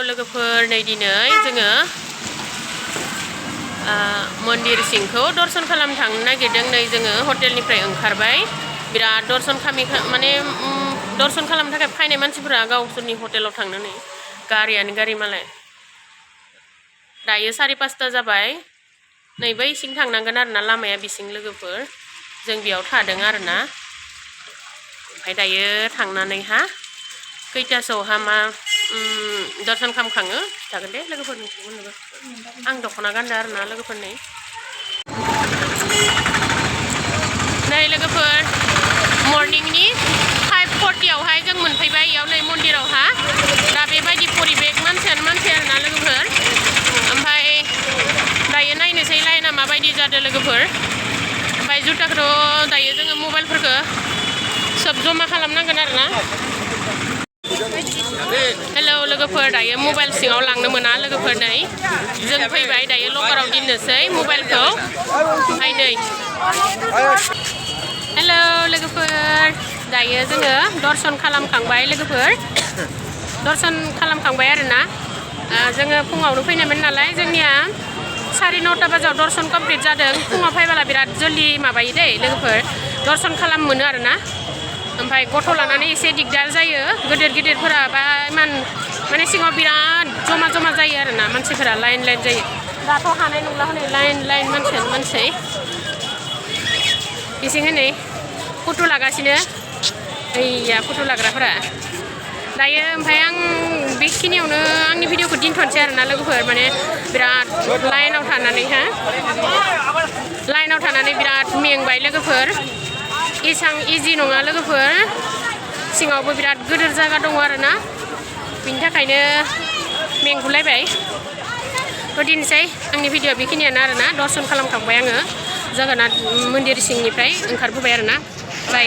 लोगोफोर नै दिनै जोङो मन्दिर सिंखौ दर्शन खालामनो थांनो नागिरदों। नै जोङो हटेलनिफ्राय ओंखारबाय। बिराद दर्शन माने दर्शन खालामनो थाखाय फैनाय मानसिफोरा गावसोरनि हटेलाव थांनो नै गारियानो गारि मालाय। दायो 5:30 जाबाय। नै बै सिं थांनांगोन आरोना लामाया बिसिं लोगोफोर। जों बेयाव थादों आरोना। ओमफ्राय दायो थांनानैहा खैथासोआवहा मा दर्शन खालामखाङो खिथागोन दे लोगोफोरनोबो। आं दख'ना गानदों आरोना लोगोफोरनि। नै लोगोफोर मर्निंनि 5:40आवहाय जों मोनफैबाय इयाव नै मन्दिरावहा। दा बेबायदि परिबेक मानसियानो मानसि आरोना लोगोफोर। ओमफ्राय दायो नायनोसै लाइना माबायदि जादों लोगोफोर। ओमफ्राय जुथाखौथ' दायो जोङो मबाइलफोरखौ सोब जमा खालामनांगोन आरोना। हेलौ लोगोफोर, दायो मबाइल सिङाव लांनो मोना लोगोफोर। नै जों फैबाय दायो लकाराव दोननोसै मबाइलखौ। ओमफ्राय नै हेलौ लोगोफोर, दायो जोङो दर्शन खालामखांबाय लोगोफोर। दर्शन खालामखांबाय आरोना। जोङो फुङावनो फैनायमोन नालाय जोंनिया 9:30 बाजियाव दर्शन कमप्लिट जादों। फुङाव फैबोला बिराद जल्दि माबायो दै लोगोफोर, दर्शन खालाम मोनो आरोना। ओमफ्राय गथ' लानानै एसे दिगदार जायो। गिदिरफोरा बा इमान माने सिङाव बिराद जमा जायो आरोना मानसिफोरा लाइन जायो। दाथ' हानाय नंला हनै लाइन मानसियानो मानसि। एसे हनै फट' लागासिनो ओइया फट' लाग्राफोरा। दायो ओमफ्राय आं बेखिनियावनो आंनि भिडिअखौ दोनथ'नोसै आरोना लोगोफोर। माने बिराद लाइनाव थानानै बिराद मेंबाय लोगोफोर। एसां इजि नङा लोगोफोर। सिङावबो बिराद गिदिर जायगा दङ आरोना। बिनि थाखायनो मेंगुलायबाय। थ' दिनोसै आंनि भिडिअ बेखिनियानो आरोना। दर्शन खालामखांबाय आङो। जगन्नाथ मन्दिर सिंनिफ्राय ओंखारबोबाय आरोना। बाय।